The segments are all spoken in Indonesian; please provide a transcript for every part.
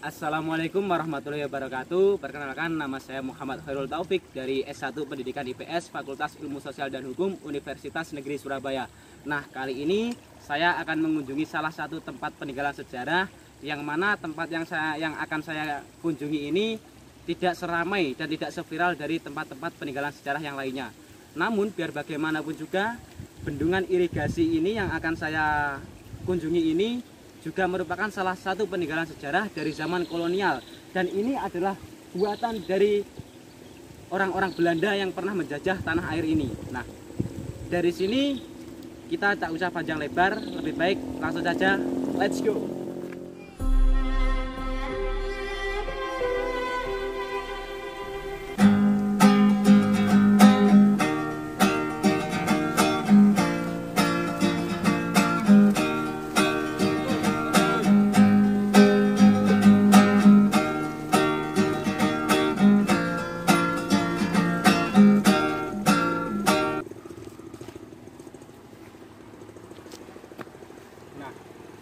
Assalamualaikum warahmatullahi wabarakatuh. Perkenalkan, nama saya Muhammad Khairul Taufik dari S1 Pendidikan IPS Fakultas Ilmu Sosial dan Hukum Universitas Negeri Surabaya. Nah, kali ini saya akan mengunjungi salah satu tempat peninggalan sejarah, yang mana tempat yang akan saya kunjungi ini tidak seramai dan tidak seviral dari tempat-tempat peninggalan sejarah yang lainnya. Namun biar bagaimanapun juga, bendungan irigasi ini yang akan saya kunjungi ini juga merupakan salah satu peninggalan sejarah dari zaman kolonial, dan ini adalah buatan dari orang-orang Belanda yang pernah menjajah tanah air ini. Nah, dari sini kita tak usah panjang lebar, lebih baik langsung saja, let's go.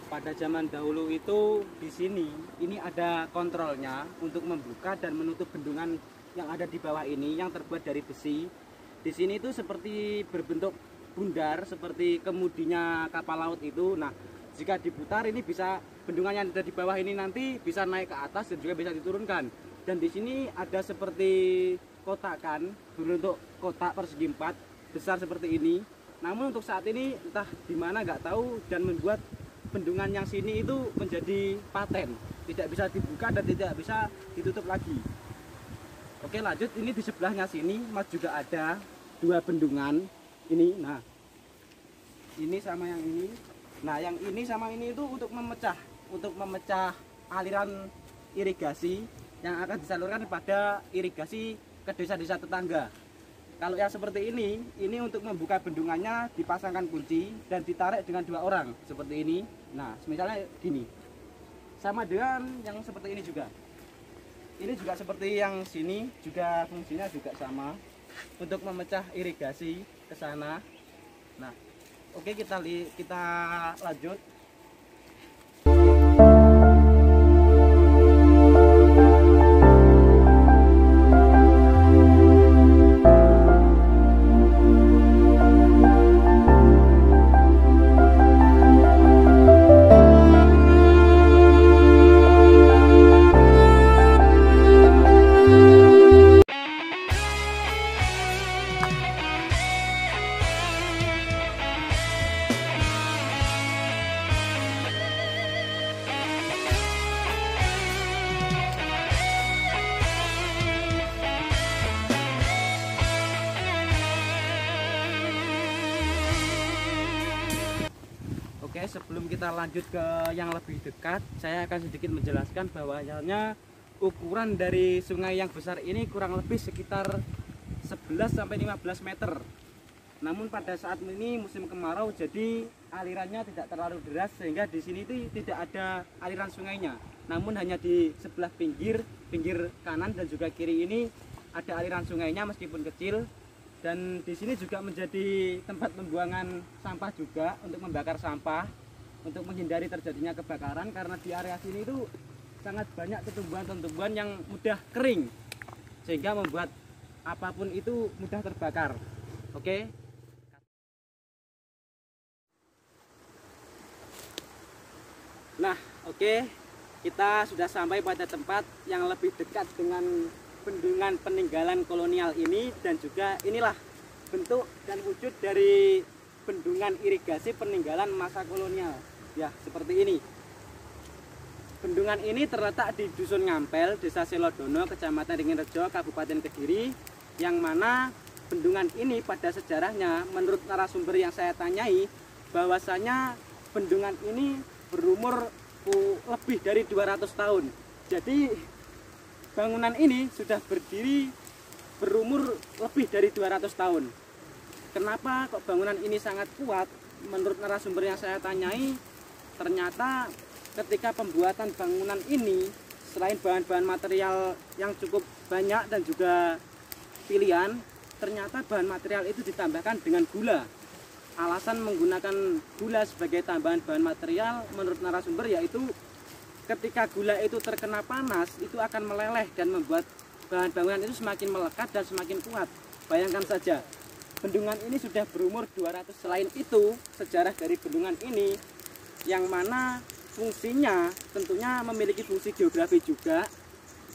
Pada zaman dahulu itu di sini ini ada kontrolnya untuk membuka dan menutup bendungan yang ada di bawah ini yang terbuat dari besi. Di sini itu seperti berbentuk bundar seperti kemudinya kapal laut itu. Nah, jika diputar ini bisa bendungan yang ada di bawah ini nanti bisa naik ke atas dan juga bisa diturunkan. Dan di sini ada seperti kotakan berbentuk kotak persegi 4 besar seperti ini. Namun untuk saat ini entah di mana nggak tahu, dan membuat bendungan yang sini itu menjadi paten, tidak bisa dibuka dan tidak bisa ditutup lagi. Oke, lanjut, ini di sebelahnya sini mas juga ada dua bendungan ini. Nah, ini sama yang ini. Nah, yang ini sama ini itu untuk memecah aliran irigasi yang akan disalurkan pada irigasi ke desa-desa tetangga. Kalau yang seperti ini untuk membuka bendungannya dipasangkan kunci dan ditarik dengan dua orang seperti ini. Nah, misalnya gini, sama dengan yang seperti ini juga. Ini juga seperti yang sini, juga fungsinya juga sama untuk memecah irigasi ke sana. Nah, oke, kita lanjut. Oke, sebelum kita lanjut ke yang lebih dekat, saya akan sedikit menjelaskan bahwasanya ukuran dari sungai yang besar ini kurang lebih sekitar 11-15 meter. Namun pada saat ini musim kemarau, jadi alirannya tidak terlalu deras sehingga di sini itu tidak ada aliran sungainya. Namun hanya di sebelah pinggir kanan dan juga kiri ini ada aliran sungainya meskipun kecil. Dan di sini juga menjadi tempat pembuangan sampah juga untuk membakar sampah untuk menghindari terjadinya kebakaran, karena di area sini itu sangat banyak tumbuhan-tumbuhan yang mudah kering sehingga membuat apapun itu mudah terbakar. Oke. Nah, oke, kita sudah sampai pada tempat yang lebih dekat dengan bendungan peninggalan kolonial ini, dan juga inilah bentuk dan wujud dari bendungan irigasi peninggalan masa kolonial. Ya, seperti ini. Bendungan ini terletak di Dusun Ngampel, Desa Selodono, Kecamatan Ringinrejo, Kabupaten Kediri, yang mana bendungan ini pada sejarahnya menurut narasumber yang saya tanyai bahwasanya bendungan ini berumur lebih dari 200 tahun. Jadi bangunan ini sudah berdiri berumur lebih dari 200 tahun. Kenapa kok bangunan ini sangat kuat? Menurut narasumber yang saya tanyai, ternyata ketika pembuatan bangunan ini, selain bahan-bahan material yang cukup banyak dan juga pilihan, ternyata bahan material itu ditambahkan dengan gula. Alasan menggunakan gula sebagai tambahan bahan material menurut narasumber yaitu ketika gula itu terkena panas itu akan meleleh dan membuat bahan bangunan itu semakin melekat dan semakin kuat. Bayangkan saja, bendungan ini sudah berumur 200. Selain itu, sejarah dari bendungan ini yang mana fungsinya tentunya memiliki fungsi geografi juga.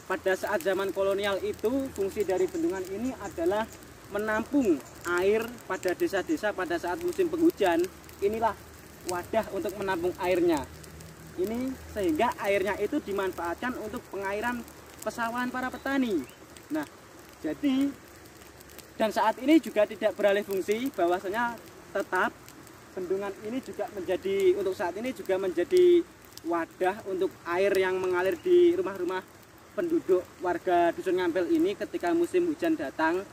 Pada saat zaman kolonial itu, fungsi dari bendungan ini adalah menampung air pada desa-desa pada saat musim penghujan. Inilah wadah untuk menampung airnya. Ini sehingga airnya itu dimanfaatkan untuk pengairan pesawahan para petani. Nah, jadi dan saat ini juga tidak beralih fungsi, bahwasanya tetap bendungan ini juga menjadi untuk saat ini juga menjadi wadah untuk air yang mengalir di rumah-rumah penduduk warga Dusun Ngampel ini ketika musim hujan datang.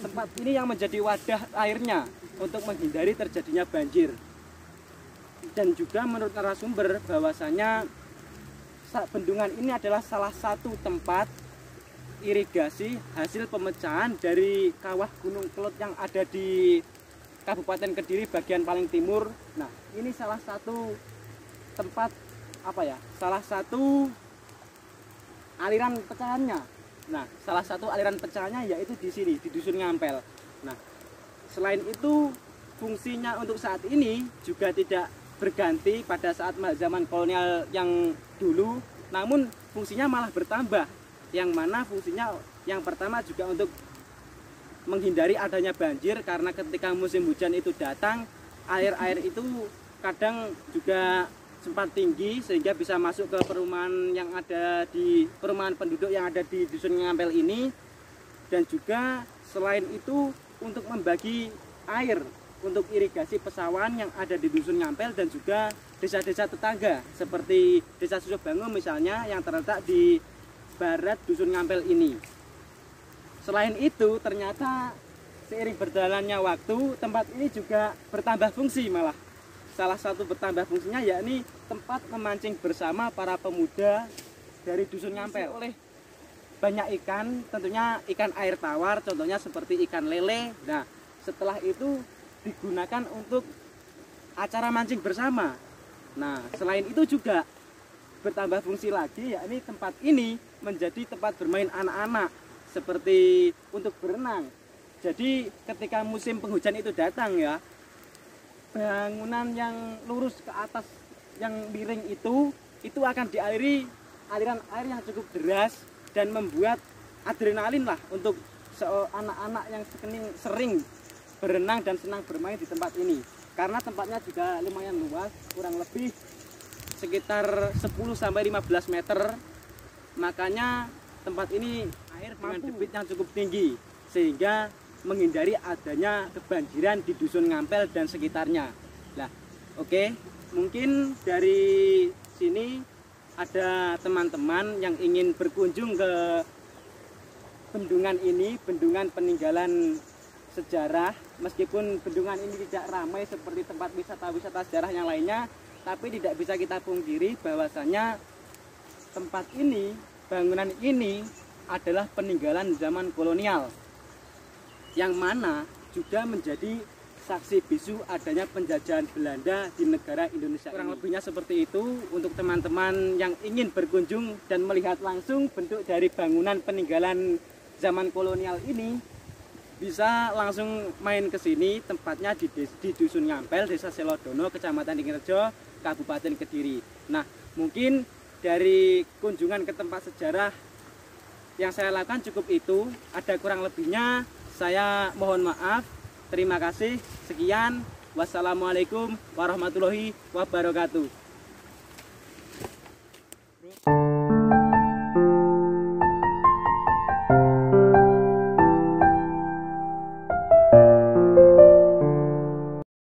Tempat ini yang menjadi wadah airnya untuk menghindari terjadinya banjir. Dan juga menurut narasumber bahwasanya bendungan ini adalah salah satu tempat irigasi hasil pemecahan dari kawah Gunung Kelut yang ada di Kabupaten Kediri bagian paling timur. Nah, ini salah satu tempat salah satu aliran pecahannya. Nah, salah satu aliran pecahannya yaitu di sini, di Dusun Ngampel. Nah, selain itu fungsinya untuk saat ini juga tidak berganti pada saat zaman kolonial yang dulu, namun fungsinya malah bertambah. Yang mana fungsinya yang pertama juga untuk menghindari adanya banjir, karena ketika musim hujan itu datang, air-air itu kadang juga sempat tinggi sehingga bisa masuk ke perumahan yang ada di perumahan penduduk yang ada di Dusun Ngampel ini. Dan juga selain itu untuk membagi air untuk irigasi pesawahan yang ada di Dusun Ngampel dan juga desa-desa tetangga seperti Desa Susobango misalnya yang terletak di barat Dusun Ngampel ini. Selain itu ternyata seiring berjalannya waktu tempat ini juga bertambah fungsi malah. Salah satu bertambah fungsinya yakni tempat memancing bersama para pemuda dari Dusun Ngampel. Oleh banyak ikan, tentunya ikan air tawar, contohnya seperti ikan lele. Nah, setelah itu digunakan untuk acara mancing bersama. Nah, selain itu juga bertambah fungsi lagi, yakni tempat ini menjadi tempat bermain anak-anak seperti untuk berenang. Jadi ketika musim penghujan itu datang ya, bangunan yang lurus ke atas yang miring itu akan dialiri aliran air yang cukup deras dan membuat adrenalin lah untuk anak-anak yang sering berenang dan senang bermain di tempat ini. Karena tempatnya juga lumayan luas, kurang lebih sekitar 10-15 meter. Makanya tempat ini air dengan debit yang cukup tinggi sehingga menghindari adanya kebanjiran di Dusun Ngampel dan sekitarnya. Nah, oke, mungkin dari sini ada teman-teman yang ingin berkunjung ke bendungan ini, bendungan peninggalan sejarah. Meskipun bendungan ini tidak ramai seperti tempat wisata-wisata sejarah yang lainnya, tapi tidak bisa kita pungkiri bahwasanya tempat ini, bangunan ini adalah peninggalan zaman kolonial, yang mana juga menjadi saksi bisu adanya penjajahan Belanda di negara Indonesia. Kurang lebihnya seperti itu. Untuk teman-teman yang ingin berkunjung dan melihat langsung bentuk dari bangunan peninggalan zaman kolonial ini, bisa langsung main ke sini. Tempatnya di Dusun Ngampel, Desa Selodono, Kecamatan Tinggirejo, Kabupaten Kediri. Nah, mungkin dari kunjungan ke tempat sejarah yang saya lakukan cukup itu. Ada kurang lebihnya saya mohon maaf. Terima kasih. Sekian. Wassalamualaikum warahmatullahi wabarakatuh.